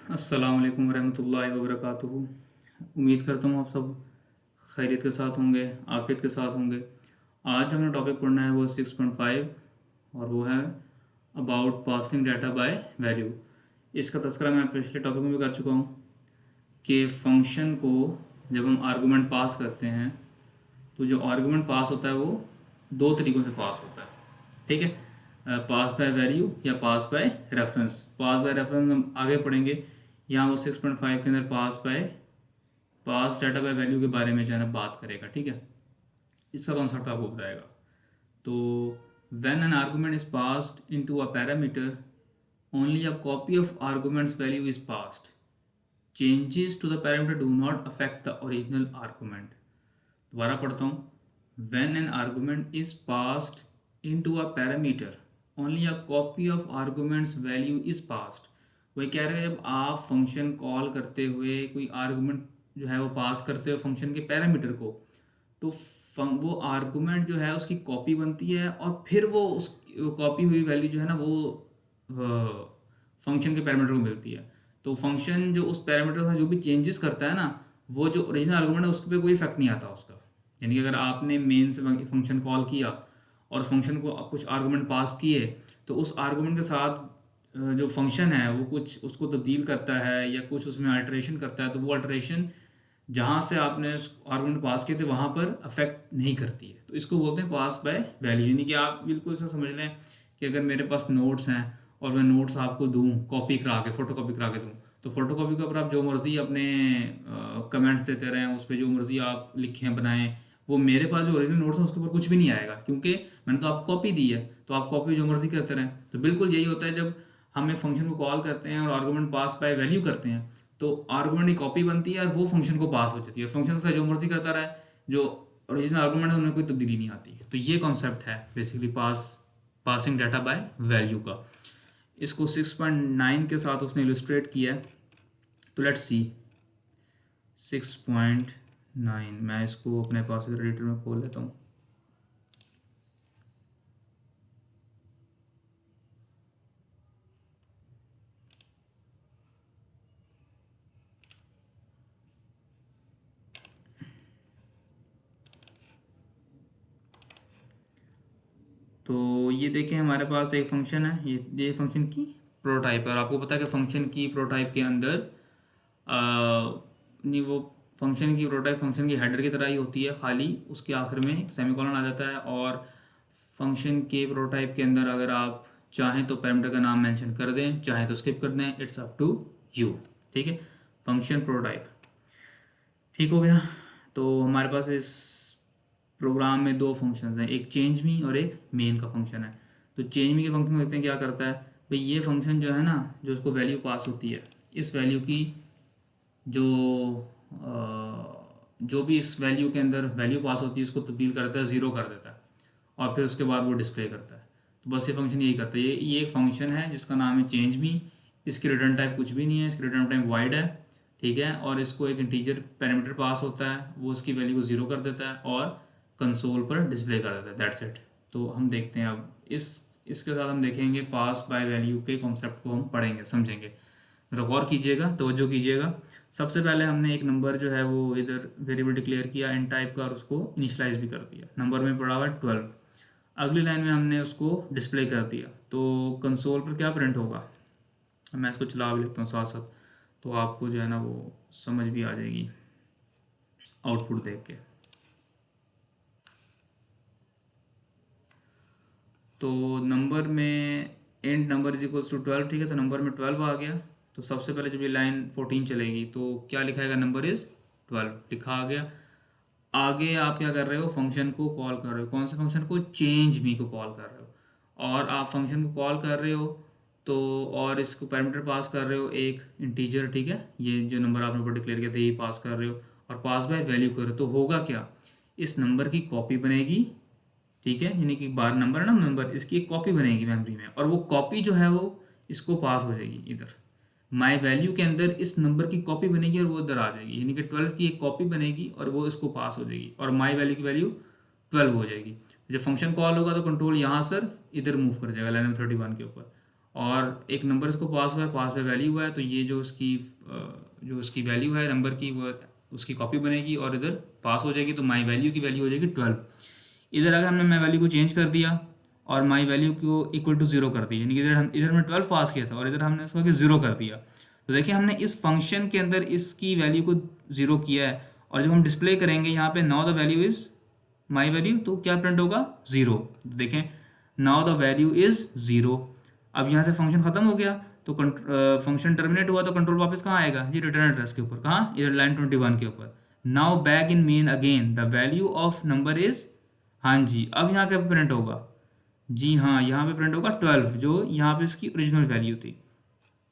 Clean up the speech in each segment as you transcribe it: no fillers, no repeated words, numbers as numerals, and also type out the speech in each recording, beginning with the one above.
अस्सलाम वालेकुम रहमतुल्लाहि व बरकातुहू। उम्मीद करता हूँ आप सब खैरियत के साथ होंगे, आफियत के साथ होंगे। आज हमने टॉपिक पढ़ना है वो 6.5 और वो है about passing data by value. इसका तस्करा मैं पिछले टॉपिक में भी कर चुका हूँ कि फंक्शन को जब हम आर्गूमेंट पास करते हैं तो जो आर्गूमेंट पास होता है वो दो तरीक़ों से पास होता है। ठीक है, पास बाय वैल्यू या pass by reference. Pass by reference हम आगे पढ़ेंगे। यहाँ वो 6.5 के अंदर पास डाटा बाय वैल्यू के बारे में जो है ना बात करेगा। ठीक है, इसका कॉन्सेप्ट आपको बताएगा। तो when an argument is passed into a parameter only a copy of argument's value is passed. Changes to the parameter do not affect the original argument. दोबारा पढ़ता हूँ। When an argument is passed into a parameter only a copy of argument's value is passed. वही कह रहे हैं, जब आप function call करते हुए कोई आर्गूमेंट जो है वो पास करते हो फंक्शन के पैरामीटर को, तो वो आर्गूमेंट जो है उसकी कॉपी बनती है और फिर वो उस कॉपी हुई वैल्यू जो है ना वो फंक्शन के पैरामीटर को मिलती है। तो फंक्शन जो उस पैरामीटर का जो भी चेंजेस करता है ना, वो जो ओरिजिनल आर्गूमेंट है उस पर कोई इफेक्ट नहीं आता उसका। यानी कि अगर आपने मेन से फंक्शन कॉल किया और फंक्शन को कुछ आर्गूमेंट पास किए, तो उस आर्गूमेंट के साथ जो फंक्शन है वो कुछ उसको तब्दील करता है या कुछ उसमें अल्टरेशन करता है, तो वो अल्टरेशन जहाँ से आपने आर्गूमेंट पास किए थे वहाँ पर अफेक्ट नहीं करती है। तो इसको बोलते हैं पास बाय वैल्यू। यानी कि आप बिल्कुल ऐसा समझ लें कि अगर मेरे पास नोट्स हैं और मैं नोट्स आपको दूँ कॉपी करा के, फ़ोटो कॉपी करा के दूँ, तो फ़ोटो कॉपी के ऊपर आप जो मर्ज़ी अपने कमेंट्स देते रहें, उस पर जो मर्ज़ी आप लिखें बनाएं, वो मेरे पास जो ओरिजिनल नोट्स हैं उसके ऊपर कुछ भी नहीं आएगा, क्योंकि मैंने तो आपको कॉपी दी है। तो आप कॉपी जो मर्ज़ी करते रहें। तो बिल्कुल यही होता है जब हम एक फंक्शन को कॉल करते हैं और आर्गूमेंट पास बाय वैल्यू करते हैं, तो आर्गूमेंट की कॉपी बनती है और वो फंक्शन को पास हो जाती है। फंक्शन का जो मर्जी करता रहे, जो ओरिजिनल आर्गूमेंट है उनमें कोई तब्दीली नहीं आती है। तो ये कॉन्सेप्ट है basically passing data by value का। इसको 6.9 के साथ उसने इलस्ट्रेट किया है। तो लेट्स सी 6.9। मैं इसको अपने पास एडिटर में खोल लेता हूँ। तो ये देखें, हमारे पास एक फंक्शन है, ये फंक्शन की प्रोटोटाइप है। और आपको पता है कि फंक्शन की प्रोटोटाइप के अंदर नहीं, वो फंक्शन की प्रोटोटाइप फंक्शन की हेडर की तरह ही होती है, खाली उसके आखिर में एक सेमीकोलन आ जाता है। और फंक्शन के प्रोटोटाइप के अंदर अगर आप चाहें तो पैरामीटर का नाम मेंशन कर दें, चाहें तो स्किप कर दें, इट्स अप टू यू। ठीक है, फंक्शन प्रोटोटाइप ठीक हो गया। तो हमारे पास इस प्रोग्राम में दो फंक्शंस हैं, एक चेंज मी और एक मेन का फंक्शन है। तो चेंज मी के फंक्शन में देखते हैं क्या करता है। भाई ये फंक्शन जो है ना, जो उसको वैल्यू पास होती है, इस वैल्यू की जो जो भी इस वैल्यू के अंदर वैल्यू पास होती है उसको तब्दील करता है, ज़ीरो कर देता है और फिर उसके बाद वो डिस्प्ले करता है। तो बस ये फंक्शन यही करता है। ये एक फंक्शन है जिसका नाम है चेंज मी। इसकी रिटर्न टाइप कुछ भी नहीं है, इसकी रिटर्न टाइप वाइड है। ठीक है, और इसको एक इंटीजर पैरामीटर पास होता है, वो उसकी वैल्यू को ज़ीरो कर देता है और कंसोल पर डिस्प्ले कर देता है। That's it. तो हम देखते हैं अब इसके साथ हम देखेंगे पास बाय वैल्यू के कॉन्सेप्ट को हम पढ़ेंगे, समझेंगे। ज़रा गौर कीजिएगा, तवज्जो कीजिएगा। सबसे पहले हमने एक नंबर जो है वो इधर वेरिएबल डिक्लेयर किया इन टाइप का और उसको इनिशलाइज भी कर दिया। नंबर में पड़ा हुआ है 12। अगली लाइन में हमने उसको डिस्प्ले कर दिया। तो कंसोल पर क्या प्रिंट होगा, मैं इसको चला भी लेता हूँ साथ साथ, तो आपको जो है ना वो समझ भी आ जाएगी आउटपुट देख के। तो नंबर में and number is equals to 12। ठीक है, तो नंबर में 12 आ गया। तो सबसे पहले जब ये लाइन 14 चलेगी तो क्या लिखाएगा, नंबर इज़ 12 लिखा आ गया। आगे आप क्या कर रहे हो, फंक्शन को कॉल कर रहे हो। कौन से फंक्शन को, चेंज मी को कॉल कर रहे हो। और आप फंक्शन को कॉल कर रहे हो तो, और इसको पैरामीटर पास कर रहे हो एक इंटीजर। ठीक है, ये जो नंबर आपने ऊपर डिक्लेयर किया था यही पास कर रहे हो और पास बाय वैल्यू कर रहे हो। तो होगा क्या, इस नंबर की कॉपी बनेगी। ठीक है, यानी कि बार नंबर है ना, नंबर, इसकी एक कॉपी बनेगी मेमोरी में और वो कॉपी जो है वो इसको पास हो जाएगी इधर माई वैल्यू के अंदर। इस नंबर की कॉपी बनेगी और वो इधर आ जाएगी, यानी कि 12 की एक कॉपी बनेगी और वो इसको पास हो जाएगी और माई वैल्यू की वैल्यू 12 हो जाएगी। जब फंक्शन कॉल होगा तो कंट्रोल यहाँ सर इधर मूव कर जाएगा लाइन नंबर 31 के ऊपर और एक नंबर इसको पास हुआ है, पास बाय वैल्यू हुआ है, तो ये जो उसकी वैल्यू है नंबर की वो उसकी कॉपी बनेगी और इधर पास हो जाएगी, तो माई वैल्यू की वैल्यू हो जाएगी 12। इधर अगर हमने माई वैल्यू को चेंज कर दिया और माई वैल्यू को इक्वल टू 0 कर दिया, यानी कि इधर हमने 12 पास किया था और इधर हमने इसको 0 कर दिया, तो देखिए हमने इस फंक्शन के अंदर इसकी वैल्यू को 0 किया है, और जब हम डिस्प्ले करेंगे यहाँ पे now the value is my value, तो क्या प्रिंट होगा 0। देखें नाउ द वैल्यू इज 0। अब यहाँ से फंक्शन खत्म हो गया, तो फंक्शन टर्मिनेट हुआ, तो कंट्रोल वापस कहाँ आएगा जी, रिटर्न एड्रेस के ऊपर, कहाँ, इधर लाइन 21 के ऊपर। Now back in main again the value of number is, हाँ जी, अब यहाँ क्या प्रिंट होगा जी, हाँ यहाँ पे प्रिंट होगा 12, जो यहाँ पे इसकी ओरिजिनल वैल्यू थी।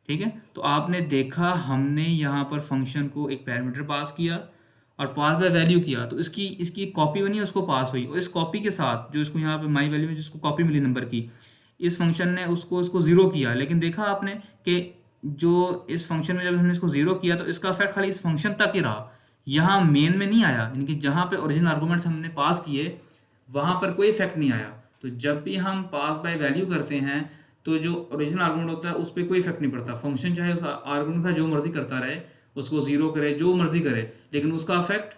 ठीक है, तो आपने देखा हमने यहाँ पर फंक्शन को एक पैरामीटर पास किया और पास बाय वैल्यू किया, तो इसकी इसकी एक कॉपी बनी, उसको पास हुई, और इस कॉपी के साथ जो इसको यहाँ पे माई वैल्यू में जिसको कॉपी मिली नंबर की, इस फंक्शन ने उसको 0 किया, लेकिन देखा आपने कि जो इस फंक्शन में जब हमने इसको 0 किया तो इसका इफेक्ट खाली इस फंक्शन तक ही रहा, यहाँ मेन में नहीं आया, यानी कि जहाँ पे ओरिजिनल आर्गूमेंट्स हमने पास किए वहाँ पर कोई इफेक्ट नहीं आया। तो जब भी हम पास बाय वैल्यू करते हैं तो जो ओरिजिनल आर्गूमेंट होता है उस पर कोई इफेक्ट नहीं पड़ता, फंक्शन चाहे उस आर्गूमेंट का जो मर्जी करता रहे, उसको 0 करे जो मर्जी करे, लेकिन उसका इफेक्ट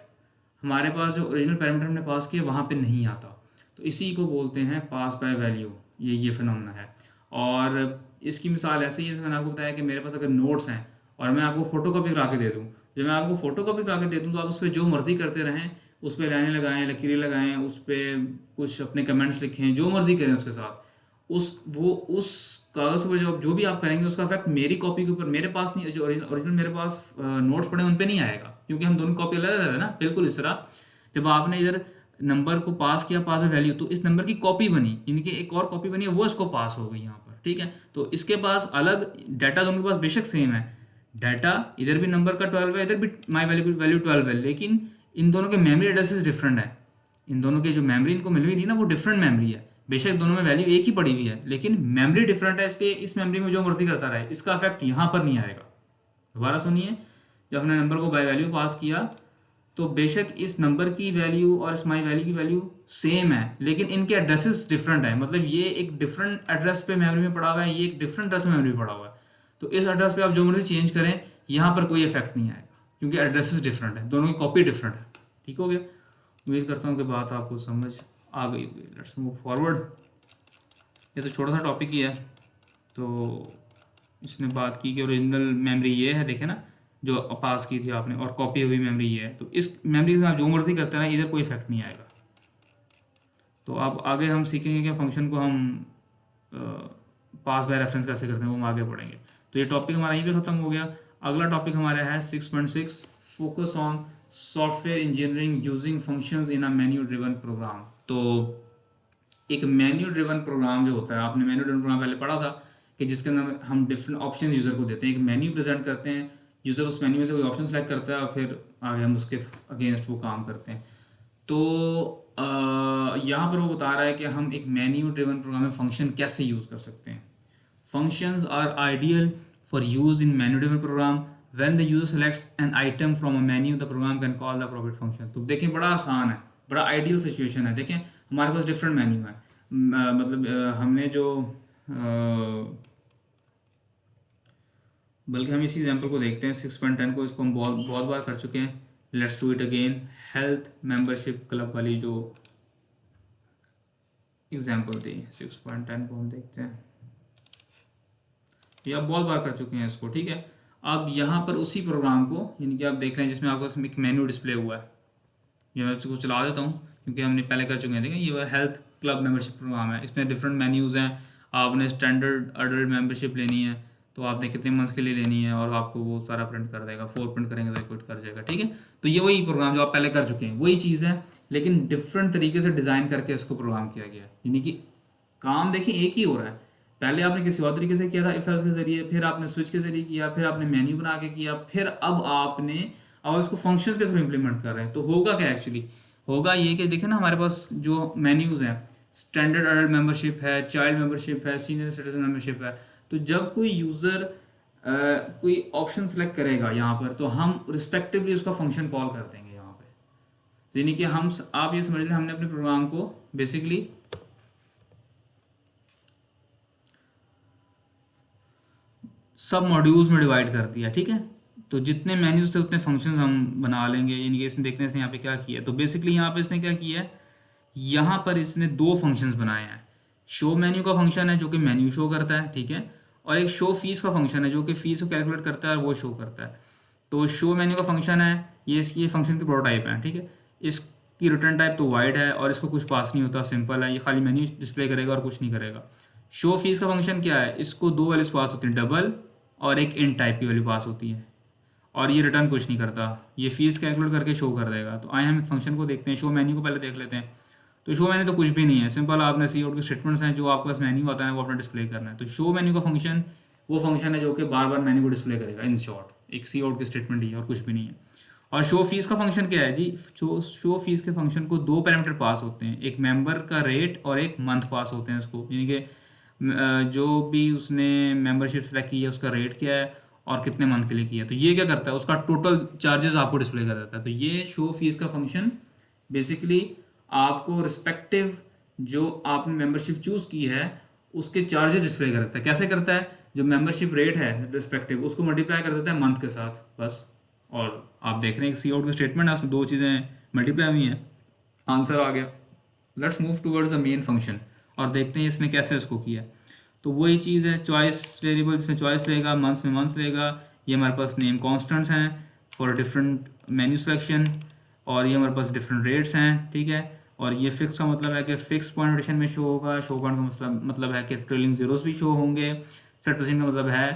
हमारे पास जो ओरिजिनल पैरामीटर हमने पास किया वहाँ पे नहीं आता। तो इसी को बोलते हैं पास बाय वैल्यू, ये फिनोमेना है। और इसकी मिसाल ऐसे ही है, जैसे मैंने आपको बताया कि मेरे पास अगर नोट्स हैं और मैं आपको फोटो कॉपी करा के दे दूँ, जब मैं आपको फोटो कॉपी करा के दे दूँ तो आप उस पर जो मर्जी करते रहें, उस पर लाइनें लगाएं, लकीरें लगाएं, उस पर कुछ अपने कमेंट्स लिखें, जो मर्जी करें उसके साथ, उस कागज़ पर जो भी आप करेंगे उसका इफेक्ट मेरी कॉपी के ऊपर, मेरे पास नहीं, जो ओरिजिनल मेरे पास नोट्स पड़े उन पे नहीं आएगा, क्योंकि हम दोनों कॉपी अलग अलग है ना। बिल्कुल इस तरह जब आपने इधर नंबर को पास किया, पास बाय वैल्यू, तो इस नंबर की कॉपी बनी, यानी कि एक और कॉपी बनी है, वो इसको पास हो गई यहाँ पर। ठीक है, तो इसके पास अलग डाटा, दोनों के पास बेशक सेम है डाटा, इधर भी नंबर का 12 है, इधर भी माई वैल्यू 12 है, लेकिन इन दोनों के मेमोरी एड्रेसेस डिफरेंट है। इन दोनों के जो मेमोरी इनको मिल हुई थी ना, वो डिफरेंट मेमोरी है, बेशक दोनों में वैल्यू एक ही पड़ी हुई है, लेकिन मेमोरी डिफरेंट है, इसलिए इस मेमोरी में जो मर्जी करता रहे इसका इफेक्ट यहाँ पर नहीं आएगा। दोबारा सुनिए, जब हमने नंबर को बाय वैल्यू पास किया तो बेशक इस नंबर की वैल्यू और इस माई वैल्यू की वैल्यू सेम है, लेकिन इनके एड्रेसेस डिफरेंट है, मतलब ये एक डिफरेंट एड्रेस पे मेमोरी में पड़ा हुआ है, ये एक डिफरेंट एड्रेस में मेमोरी में पड़ा हुआ है। तो इस एड्रेस पे आप जो मर्जी चेंज करें यहाँ पर कोई इफेक्ट नहीं आएगा, क्योंकि एड्रेसेस डिफरेंट है, दोनों की कॉपी डिफरेंट है। ठीक हो गया, उम्मीद करता हूँ कि बात आपको समझ आ गई होगी। Let's move forward. ये तो छोटा सा टॉपिक ही है, तो इसने बात की कि ओरिजिनल मेमोरी ये है, देखे ना जो पास की थी आपने, और कॉपी हुई मेमोरी ये है, तो इस मेमोरी में आप जो मर्जी करते हैं इधर कोई इफेक्ट नहीं आएगा। तो अब आगे हम सीखेंगे कि फंक्शन को हम पास बाय रेफरेंस कैसे करते हैं, वो हम आगे पढ़ेंगे। तो ये टॉपिक हमारा यहीं पे ख़त्म हो गया। अगला टॉपिक हमारा है 6.6, focus on software engineering using functions in a menu driven program. तो एक मेन्यू ड्रिवन प्रोग्राम जो होता है, आपने मेन्यू ड्रिवन प्रोग्राम पहले पढ़ा था कि जिसके अंदर हम डिफरेंट ऑप्शन यूज़र को देते हैं, एक मेन्यू प्रेजेंट करते हैं, यूज़र उस मेन्यू में से कोई ऑप्शन सेलेक्ट करता है और फिर आगे हम उसके अगेंस्ट वो काम करते हैं। तो यहाँ पर वो बता रहा है कि हम एक मेन्यू ड्रिवन प्रोग्राम में फंक्शन कैसे यूज़ कर सकते हैं। Functions are ideal for use in menu driven program when the user selects an item from a menu the program can call the appropriate function. तो देखें बड़ा आसान है, बड़ा आइडियल सिचुएशन है। देखें हमारे पास डिफरेंट मेन्यू है, मतलब हमने जो बल्कि हम इसी एग्जाम्पल को देखते हैं 6.10 को, इसको हम बहुत बहुत बार कर चुके हैं। Let's do it again. Health membership club वाली जो एग्जाम्पल थी 6.10 को हम देखते हैं, ये आप बहुत बार कर चुके हैं इसको। ठीक है, अब यहाँ पर उसी प्रोग्राम को, यानी कि आप देख रहे हैं जिसमें आपको एक मेन्यू डिस्प्ले हुआ है, ये मैं इसको चला देता हूँ क्योंकि हमने पहले कर चुके हैं। देखें ये हेल्थ क्लब मेंबरशिप प्रोग्राम है, इसमें डिफरेंट मेन्यूज़ हैं। आपने स्टैंडर्ड अडल्ट मेंबरशिप लेनी है तो आपने कितने मंथ्स के लिए लेनी है, और आपको वो सारा प्रिंट कर देगा। 4 प्रिंट करेंगे तो क्विट कर जाएगा। ठीक है, तो ये वही प्रोग्राम जो आप पहले कर चुके हैं, वही चीज़ है, लेकिन डिफरेंट तरीके से डिज़ाइन करके इसको प्रोग्राम किया गया है। यानी कि काम देखिए एक ही हो रहा है, पहले आपने किसी और तरीके से किया था इफ एल्स के जरिए, फिर आपने स्विच के जरिए किया, फिर आपने मेन्यू बना के किया, फिर अब इसको फंक्शंस के थ्रू इंप्लीमेंट कर रहे हैं। तो होगा क्या एक्चुअली, होगा ये कि देखें ना हमारे पास जो मेन्यूज़ हैं, स्टैंडर्ड अडल्ट मेंबरशिप है, चाइल्ड मेंबरशिप है, सीनियर सिटीजन मेंबरशिप है। तो जब कोई यूज़र कोई ऑप्शन सेलेक्ट करेगा यहाँ पर, तो हम रिस्पेक्टिवली उसका फंक्शन कॉल कर देंगे यहाँ पे। तो यानी कि आप ये समझ लें हमने अपने प्रोग्राम को बेसिकली सब मॉड्यूल्स में डिवाइड कर दिया, ठीक है। तो जितने मेन्यूज थे उतने फंक्शंस हम बना लेंगे। इन केस में देखने से यहाँ पे क्या किया है, तो बेसिकली यहाँ पे इसने क्या किया है, यहाँ पर इसने दो फंक्शंस बनाए हैं। शो मेन्यू का फंक्शन है जो कि मेन्यू शो करता है, ठीक है, और एक शो फीस का फंक्शन है जो कि फीस को कैलकुलेट करता है और वो शो करता है। तो शो मेन्यू का फंक्शन है, ये इसकी फंक्शन की प्रोटोटाइप है, ठीक है। इसकी रिटर्न टाइप तो वाइड है और इसको कुछ पास नहीं होता, सिंपल है, ये खाली मेन्यू डिस्प्ले करेगा और कुछ नहीं करेगा। शो फीस का फंक्शन क्या है, इसको दो वैल्यूज पास होती हैं, डबल और एक इन टाइप की वैल्यू पास होती है, और ये रिटर्न कुछ नहीं करता, ये फीस कैलकुलेट करके शो कर देगा। तो आए हम फंक्शन को देखते हैं, शो मेन्यू को पहले देख लेते हैं। तो शो मेन्यू तो कुछ भी नहीं है, सिंपल आपने सी आउट के स्टेटमेंट्स हैं जो आपके पास मेन्यू आता है वो अपना डिस्प्ले करना है। तो शो मेन्यू का फंक्शन वो फंक्शन है जो कि बार बार मेन्यू को डिस्प्ले करेगा, इन शॉर्ट एक सी आउट की स्टेटमेंट ही है और कुछ भी नहीं है। और शो फीस का फंक्शन क्या है जी, शो फीस के फंक्शन को दो पैरामीटर पास होते हैं, एक मेंबर का रेट और एक मंथ पास होते हैं उसको, यानी कि जो भी उसने मेंबरशिप सेलेक्ट की है उसका रेट क्या है और कितने मंथ के लिए किया है। तो ये क्या करता है, उसका टोटल चार्जेस आपको डिस्प्ले कर देता है। तो ये शो फीस का फंक्शन बेसिकली आपको रिस्पेक्टिव जो आपने मेंबरशिप चूज की है उसके चार्जेस डिस्प्ले कर देता है। कैसे करता है, जो मेंबरशिप रेट है रिस्पेक्टिव उसको मल्टीप्लाई कर देता है मंथ के साथ, बस। और आप देख रहे हैं सी आउट की स्टेटमेंट है, उसमें दो चीज़ें मल्टीप्लाई हुई हैं, आंसर आ गया। Let's move towards the main function और देखते हैं इसने कैसे इसको किया। तो वही चीज़ है, चॉइस वेरिएबल, इसमें चॉइस लेगा, मंथ्स में मंथ्स लेगा। ये हमारे पास नेम कॉन्स्टेंट्स हैं फॉर डिफरेंट मेन्यू सिलेक्शन, और ये हमारे पास डिफरेंट रेट्स हैं, ठीक है। और ये फिक्स का मतलब है कि फिक्स पॉइंट रोटेशन में शो होगा, शो पॉइंट का मतलब है कि ट्रेलिंग जीरोस भी शो होंगे, सेट पोजीशन का मतलब है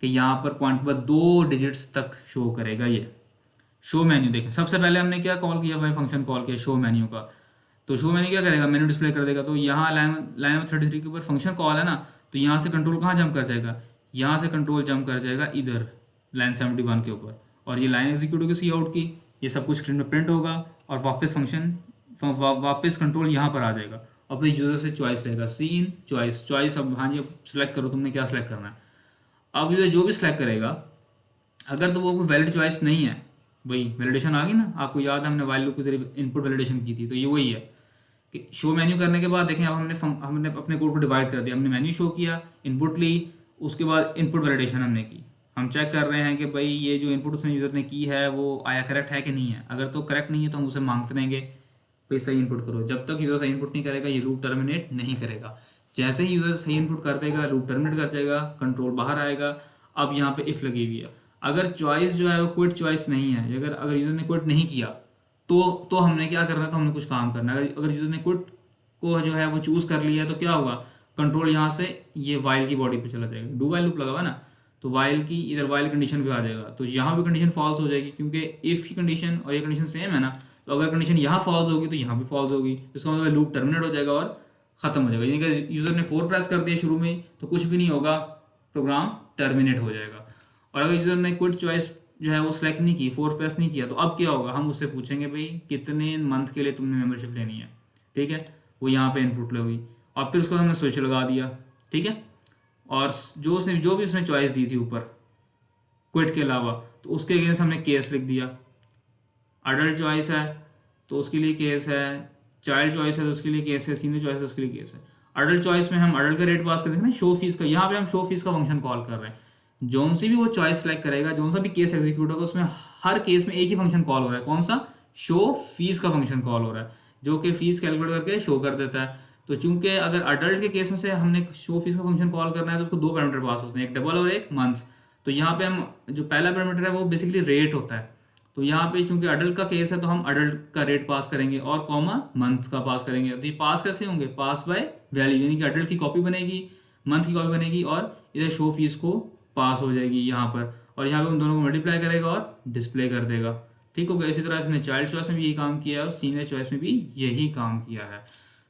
कि यहाँ पर पॉइंट पर दो डिजिट्स तक शो करेगा ये शो मेन्यू। देखें सबसे पहले हमने क्या कॉल किया, वही फंक्शन कॉल किया शो मेन्यू का। तो शो मेन्यू क्या करेगा, मेन्यू डिस्प्ले कर देगा। तो यहाँ लाइन ऑफ 33 के ऊपर फंक्शन कॉल है ना, तो यहाँ से कंट्रोल कहाँ जंप कर जाएगा, यहाँ से कंट्रोल जंप कर जाएगा इधर लाइन 71 के ऊपर, और ये लाइन एग्जीक्यूट होगी सी आउट की, ये सब कुछ स्क्रीन में प्रिंट होगा और वापस फंक्शन वापस कंट्रोल यहाँ पर आ जाएगा। और फिर यूज़र से चॉइस लेगा, सीन चॉइस। अब हाँ जी, अब सेलेक्ट करो तुमने क्या सेलेक्ट करना है। अब यूज़र जो भी सिलेक्ट करेगा, अगर तो वो कोई वैलिड चॉइस नहीं है, वही वैलिडेशन आ गई ना, आपको याद है हमने वाइल लूप के जरिए इनपुट वैलिडेशन की थी। तो ये वही है कि शो मेन्यू करने के बाद देखें अब हमने अपने कोड को डिवाइड कर दिया, हमने मेन्यू शो किया, इनपुट ली, उसके बाद इनपुट वैलिडेशन हमने की। हम चेक कर रहे हैं कि भाई ये जो इनपुट उसने यूज़र ने की है वो आया करेक्ट है कि नहीं है। अगर तो करेक्ट नहीं है तो हम उसे मांगते रहेंगे भाई सही इनपुट करो। जब तक यूज़र सही इनपुट नहीं करेगा ये लूप टर्मिनेट नहीं करेगा। जैसे ही यूज़र सही इनपुट कर देगा लूप टर्मिनेट कर जाएगा, कंट्रोल बाहर आएगा। अब यहाँ पे इफ़ लगी हुई है, अगर चॉइस जो है वो क्विट चॉइस नहीं है, अगर यूज़र ने क्विट नहीं किया तो हमने क्या करना है, तो हमने कुछ काम करना है। अगर यूज़र ने क्विट को जो है वो चूज़ कर लिया है तो क्या होगा, कंट्रोल यहाँ से ये वाइल की बॉडी पे चला जाएगा। डू वाइल लूप लगा हुआ ना, तो वाइल की इधर वाइल कंडीशन भी आ जाएगा, तो यहाँ भी कंडीशन फॉल्स हो जाएगी क्योंकि इफ़ की कंडीशन और ये कंडीशन सेम है ना। तो अगर कंडीशन यहाँ फॉल्स होगी तो यहाँ भी फॉल्स होगी, इसका मतलब लूप टर्मिनेट हो जाएगा और ख़त्म हो जाएगा। यानी कि यूज़र ने 4 प्रेस कर दिया शुरू में ही तो कुछ भी नहीं होगा, प्रोग्राम टर्मिनेट हो जाएगा। और अगर यूज़र ने क्विट चॉइस जो है वो सिलेक्ट नहीं की, 4 प्रेस नहीं किया, तो अब क्या होगा, हम उससे पूछेंगे भाई कितने मंथ के लिए तुमने मेंबरशिप लेनी है, ठीक है। वो यहाँ पे इनपुट लगेगी और फिर उसको हमने स्विच लगा दिया, ठीक है। और जो भी उसने चॉइस दी थी ऊपर क्विट के अलावा, तो उसके अगेंस्ट हमने केस लिख दिया। अडल्ट चॉइस है तो उसके लिए केस है, चाइल्ड चॉइस है तो उसके लिए केस है, सीनियर चॉइस है उसके लिए केस है। अडल्ट चॉइस में हम अडल्ट का रेट पास कर देंगे ना, शो फीस का, यहाँ पे हम शो फीस का फंक्शन कॉल कर रहे हैं। जोन सी भी वो चॉइस सेलेक्ट करेगा, जोन सा भी केस एग्जीक्यूट होगा, उसमें हर केस में एक ही फंक्शन कॉल हो रहा है, कौन सा, शो फीस का फंक्शन कॉल हो रहा है, जो कि फीस कैलकुलेट करके शो कर देता है। तो चूंकि अगर अडल्ट के केस में से हमने शो फीस का फंक्शन कॉल करना है तो उसको दो पैरामीटर पास होते हैं, एक डबल और एक मंथ। तो यहाँ पे हम जो पहला पैरामीटर है वो बेसिकली रेट होता है। तो यहाँ पे चूंकि अडल्ट का केस है तो हम अडल्ट का रेट पास करेंगे और कॉमा मंथ का पास करेंगे। तो ये पास कैसे होंगे, पास बाय वैल्यू, यानी कि अडल्ट की कॉपी बनेगी, मंथ की कॉपी बनेगी और इधर शो फीस को पास हो जाएगी यहाँ पर, और यहाँ पे उन दोनों को मल्टीप्लाई करेगा और डिस्प्ले कर देगा, ठीक हो गया। इसी तरह इसने चाइल्ड चॉइस में भी यही काम किया है और सीनियर चॉइस में भी यही काम किया है।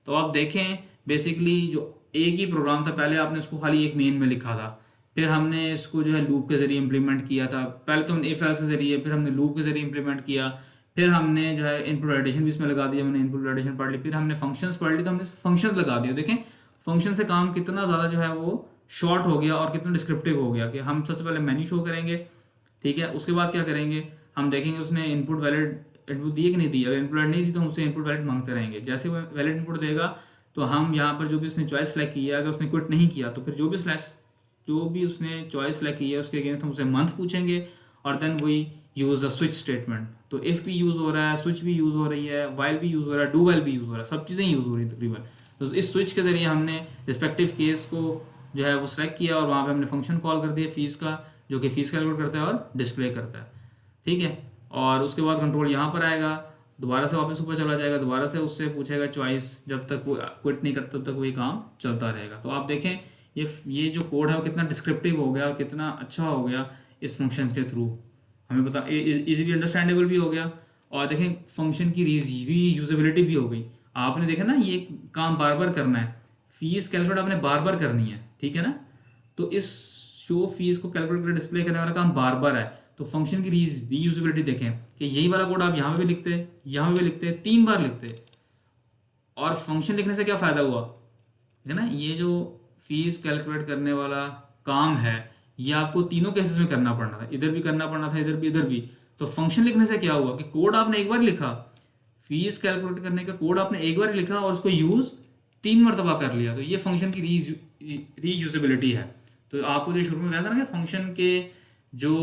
तो आप देखें बेसिकली जो एक ही प्रोग्राम था, पहले आपने इसको खाली एक मेन में लिखा था, फिर हमने इसको जो है लूप के ज़रिए इंप्लीमेंट किया था। पहले तो हमने इफ एल्स के ज़रिए, फिर हमने लूप के ज़रिए इंप्लीमेंट किया, फिर हमने जो है इनपुट वैलिडेशन भी इसमें लगा दिया, हमने इनपुट वैलिडेशन पढ़ ली, फिर हमने फंक्शंस पढ़ ली, तो हमने फंक्शंस लगा दिया। देखें फंक्शन से काम कितना ज़्यादा जो है वो शॉर्ट हो गया और कितना डिस्क्रिप्टिव हो गया कि हम सबसे पहले मेन्यू शो करेंगे, ठीक है। उसके बाद क्या करेंगे, हम देखेंगे उसने इनपुट वैलिड इनपुट दी कि नहीं दी। अगर इनपुट वैलिड नहीं दी तो हम उससे इनपुट वैलिड मांगते रहेंगे। जैसे वो वैलिड इनपुट देगा तो हम यहाँ पर जो भी उसने चॉइस सेलेक्ट की है, अगर उसने क्विट नहीं किया तो फिर जो भी जो भी उसने चॉइस सेलेक्ट की है उसके अगेंस्ट हम उसे मंथ पूछेंगे और then we use a switch statement. तो इफ़ भी यूज़ हो रहा है, स्विच भी यूज़ हो रही है, वाइल भी यूज़ हो रहा है, डू वाइल भी यूज़ हो रहा है, सब चीज़ें यूज़ हो रही हैं तकरीबन। तो इस स्विच के ज़रिए हमने रिस्पेक्टिव केस को जो है वो सेलेक्ट किया और वहाँ पे हमने फंक्शन कॉल कर दिया फीस का, जो कि फ़ीस कैलकुलेट करता है और डिस्प्ले करता है, ठीक है। और उसके बाद कंट्रोल यहाँ पर आएगा, दोबारा से वापस ऊपर चला जाएगा, दोबारा से उससे पूछेगा चॉइस, जब तक वो क्विट नहीं करता तब तक वही काम चलता रहेगा। तो आप देखें ये जो कोड है वो कितना डिस्क्रिप्टिव हो गया और कितना अच्छा हो गया इस फंक्शन के थ्रू, हमें पता इजीली अंडरस्टैंडेबल भी हो गया। और देखें फंक्शन की रीयूजेबिलिटी भी हो गई। आपने देखा ना ये काम बार बार करना है, फीस कैलकुलेट आपने बार बार करनी है, ठीक है ना। तो इस शो फीस को कैलकुलेट कर डिस्प्ले करने वाला काम बार बार है। तो फंक्शन की रीयूजेबिलिटी देखें कि यही वाला कोड आप यहाँ पे भी लिखते हैं, यहाँ पे भी लिखते हैं, 3 बार लिखते हैं। और फंक्शन लिखने से क्या फ़ायदा हुआ है ना, ये जो फीस कैलकुलेट करने वाला काम है ये आपको तीनों केसेस में करना पड़ना था, इधर भी करना पड़ना था, इधर भी, इधर भी। तो फंक्शन लिखने से क्या हुआ कि कोड आपने एक बार लिखा, फीस कैलकुलेट करने का कोड आपने एक बार लिखा और उसको यूज़ 3 मरतबा कर लिया। तो ये फंक्शन की रीयूजेबिलिटी है। तो आपको जो शुरू में बताया था ना कि फंक्शन के जो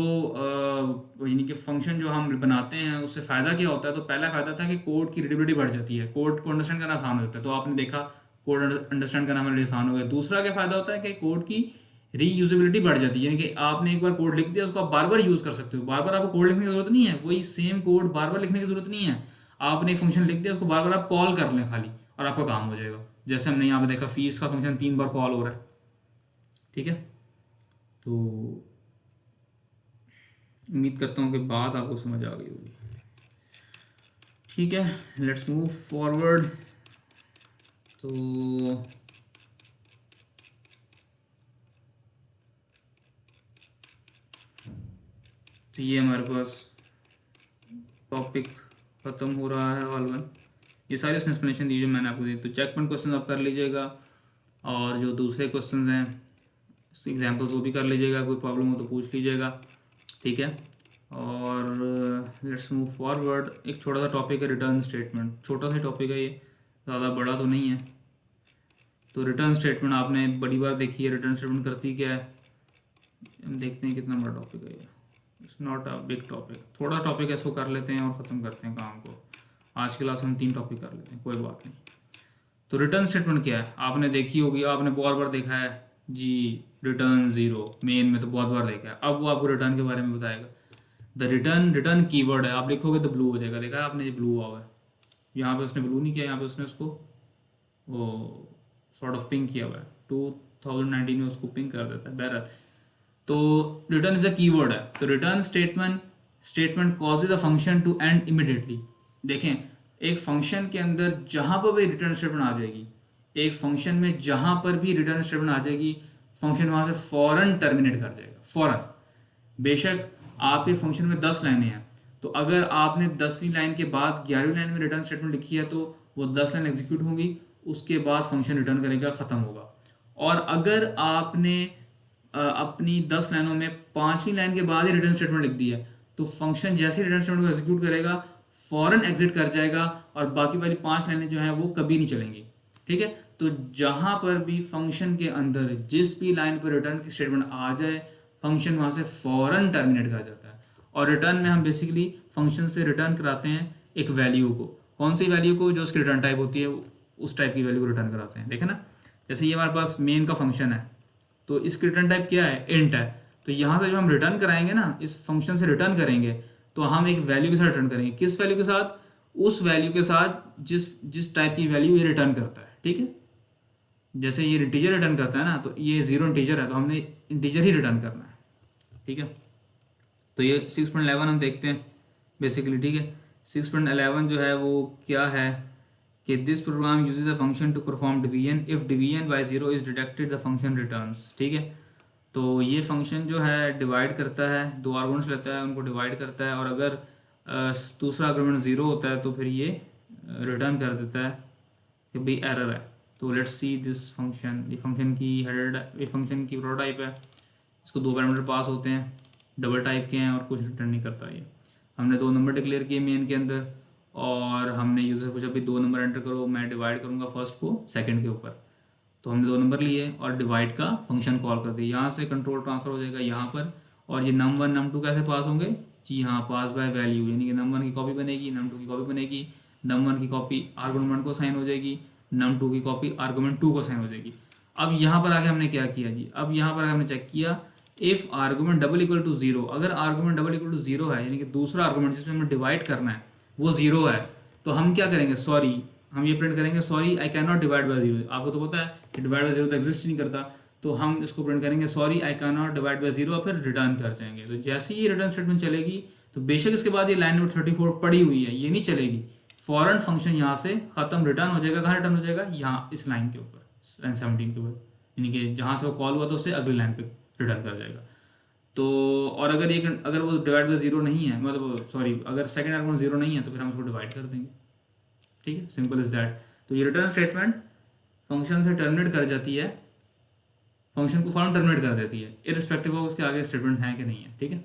यानी कि फंक्शन जो हम बनाते हैं उससे फ़ायदा क्या होता है, तो पहला फ़ायदा था कि कोड की रीडेबिलिटी बढ़ जाती है, कोड को अंडरस्टैंड करना आसान हो जाता है। तो आपने देखा कोड अंडरस्टैंड करना हमारे लिए आसान हो गया। दूसरा क्या फ़ायदा होता है कि कोड की रीयूजेबिलिटी बढ़ जाती है, यानी कि आपने एक बार कोड लिख दिया उसको आप बार बार यूज़ कर सकते हो, बार बार आपको कोड लिखने की ज़रूरत नहीं है, वही सेम कोड बार बार लिखने की ज़रूरत नहीं है। आपने एक फंक्शन लिख दिया उसको बार बार आप कॉल कर लें खाली और आपका काम हो जाएगा। जैसे हमने यहाँ पे देखा फीस का फंक्शन 3 बार कॉल हो रहा है, ठीक है। तो उम्मीद करता हूँ कि बात आपको समझ आ गई होगी, ठीक है। Let's move forward. तो ये हमारे पास टॉपिक ख़त्म हो रहा है ऑल वन। ये सारी एक्सप्लेनेशन दी जो मैंने आपको दी। तो चेक पॉइंट क्वेश्चन आप कर लीजिएगा और जो दूसरे क्वेश्चंस हैं एग्जांपल्स वो भी कर लीजिएगा, कोई प्रॉब्लम हो तो पूछ लीजिएगा, ठीक है। और लेट्स मूव फॉरवर्ड। एक छोटा सा टॉपिक है रिटर्न स्टेटमेंट, छोटा सा टॉपिक है ये, ज़्यादा बड़ा तो नहीं है। तो रिटर्न स्टेटमेंट आपने बड़ी बार देखी है, रिटर्न स्टेटमेंट करती क्या है, हम देखते हैं कितना बड़ा टॉपिक है ये। It's not a big topic, थोड़ा टॉपिक है, इसको कर लेते हैं और ख़त्म करते हैं काम को। आज की क्लास हम 3 टॉपिक कर लेते हैं, कोई बात नहीं। तो रिटर्न स्टेटमेंट क्या है आपने देखी होगी, आपने बहुत बार देखा है जी, रिटर्न ज़ीरो मेन में तो बहुत बार देखा है। अब वो आपको रिटर्न के बारे में बताएगा। द रिटर्न कीवर्ड है, आप लिखोगे तो ब्लू हो जाएगा, देखा है आपने, ये ब्लू हुआ है। यहाँ पे उसने ब्लू नहीं किया, यहाँ पे उसने उसको वो सॉर्ट ऑफ पिंक किया हुआ है, 2019 में उसको पिंक कर देता है बैरर। तो रिटर्न इज अ कीवर्ड है। तो return statement causes a function to end immediately. देखें एक फंक्शन के अंदर जहाँ पर भी रिटर्न स्टेटमेंट आ जाएगी, एक फंक्शन में जहाँ पर भी रिटर्न स्टेटमेंट आ जाएगी, फंक्शन वहाँ से फ़ौरन टर्मिनेट कर जाएगा, फ़ौरन। बेशक आपके फंक्शन में 10 लाइनें हैं, तो अगर आपने 10वीं लाइन के बाद 11वीं लाइन में रिटर्न स्टेटमेंट लिखी है तो वो 10 लाइन एग्जीक्यूट होंगी, उसके बाद फंक्शन रिटर्न करेगा, ख़त्म होगा। और अगर आपने अपनी 10 लाइनों में 5वीं लाइन के बाद ही रिटर्न स्टेटमेंट लिख दिया है तो फंक्शन जैसे ही रिटर्न स्टेटमेंट को एग्जीक्यूट करेगा फ़ौरन एग्जिट कर जाएगा और बाकी वाली 5 लाइनें जो हैं वो कभी नहीं चलेंगी, ठीक है। तो जहाँ पर भी फंक्शन के अंदर जिस भी लाइन पर रिटर्न की स्टेटमेंट आ जाए, फंक्शन वहाँ से फ़ौरन टर्मिनेट कर जाता है। और रिटर्न में हम बेसिकली फंक्शन से रिटर्न कराते हैं एक वैल्यू को, कौन सी वैल्यू को, जो उसकी रिटर्न टाइप होती है उस टाइप की वैल्यू को रिटर्न कराते हैं। देखें ना, जैसे ये हमारे पास मेन का फंक्शन है तो इसकी रिटर्न टाइप क्या है, इंट है। तो यहाँ से जो हम रिटर्न कराएंगे ना, इस फंक्शन से रिटर्न करेंगे तो हम एक वैल्यू के साथ रिटर्न करेंगे। किस वैल्यू के साथ, उस वैल्यू के साथ जिस जिस टाइप की वैल्यू ये रिटर्न करता है, ठीक है। जैसे ये इंटीजर रिटर्न करता है ना, तो ये 0 इंटीजर है तो हमने इंटीजर ही रिटर्न करना है, ठीक है। तो ये 6.11 हम देखते हैं बेसिकली, ठीक है। 6.11 जो है वो क्या है कि this program uses a function to perform division, if division by 0 is detected the function returns, ठीक है। तो ये फंक्शन जो है डिवाइड करता है, 2 आर्गुमेंट्स लेता है, उनको डिवाइड करता है और अगर दूसरा आर्गुमेंट 0 होता है तो फिर ये रिटर्न कर देता है कि भाई एरर है। तो लेट्स सी दिस फंक्शन, ये फंक्शन की हेडर, ये फंक्शन की प्रोटोटाइप है, इसको 2 पैरामीटर पास होते हैं, डबल टाइप के हैं और कुछ रिटर्न नहीं करता। ये हमने 2 नंबर डिक्लेयर किए मेन के अंदर और हमने यूज़र पूछा भाई 2 नंबर एंटर करो, मैं डिवाइड करूँगा फर्स्ट को सेकंड के ऊपर। तो हमने 2 नंबर लिए और डिवाइड का फंक्शन कॉल कर दिया, यहाँ से कंट्रोल ट्रांसफर हो जाएगा यहाँ पर। और ये num1 num2 कैसे पास होंगे जी हाँ, पास बाय वैल्यू, यानी कि num1 की कॉपी बनेगी, num2 की कॉपी बनेगी, num1 की कॉपी आर्गुमेंट को साइन हो जाएगी, num2 की कॉपी आर्गुमेंट 2 को साइन हो जाएगी। अब यहाँ पर आगे हमने क्या किया जी, अब यहाँ पर हमने चेक किया if argument double equal to zero, अगर argument double equal to zero है यानी कि दूसरा आर्गुमेंट जिसमें हमें डिवाइड करना है वो जीरो है, तो हम क्या करेंगे, सॉरी, हम ये प्रिंट करेंगे sorry I can not divide by zero. आपको तो पता है कि डिवाइड बाय जीरो तो एग्जिस्ट नहीं करता, तो हम इसको प्रिंट करेंगे sorry I can not divide by zero और फिर रिटर्न कर जाएंगे। तो जैसे ही ये रिटर्न स्टेटमेंट चलेगी तो बेशक इसके बाद ये लाइन नंबर 34 पड़ी हुई है ये नहीं चलेगी, फॉरन फंक्शन यहाँ से खत्म, रिटर्न हो जाएगा। कहाँ रिटर्न हो जाएगा, यहाँ इस लाइन के ऊपर, लाइन 17 के ऊपर, यानी कि जहाँ से वो कॉल हुआ था उससे अगली लाइन पे रिटर्न कर जाएगा। तो और अगर ये अगर वो डिवाइड बाय जीरो नहीं है, मतलब सॉरी अगर सेकंड आर्गुमेंट जीरो नहीं है तो फिर हम उसको डिवाइड कर देंगे। ठीक है, सिंपल इज दैट। तो ये रिटर्न स्टेटमेंट फंक्शन से टर्मिनेट कर जाती है, फंक्शन को फॉर्म टर्मिनेट कर देती है इररिस्पेक्टिव ऑफ उसके आगे स्टेटमेंट हैं कि नहीं है। ठीक है,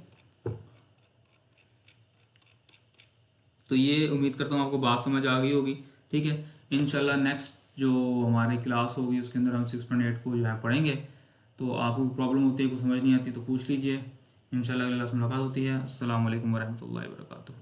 तो ये उम्मीद करता हूँ आपको बात समझ आ गई होगी। ठीक है, इंशाल्लाह नेक्स्ट जो हमारी क्लास होगी उसके अंदर हम 6.8 को जो है पढ़ेंगे। तो आपको प्रॉब्लम होती है, कुछ समझ नहीं आती तो पूछ लीजिए। इंशाल्लाह अगली क्लास में मुलाकात होती है। अस्सलाम वालेकुम वरहमतुल्लाहि वबरकातुहू।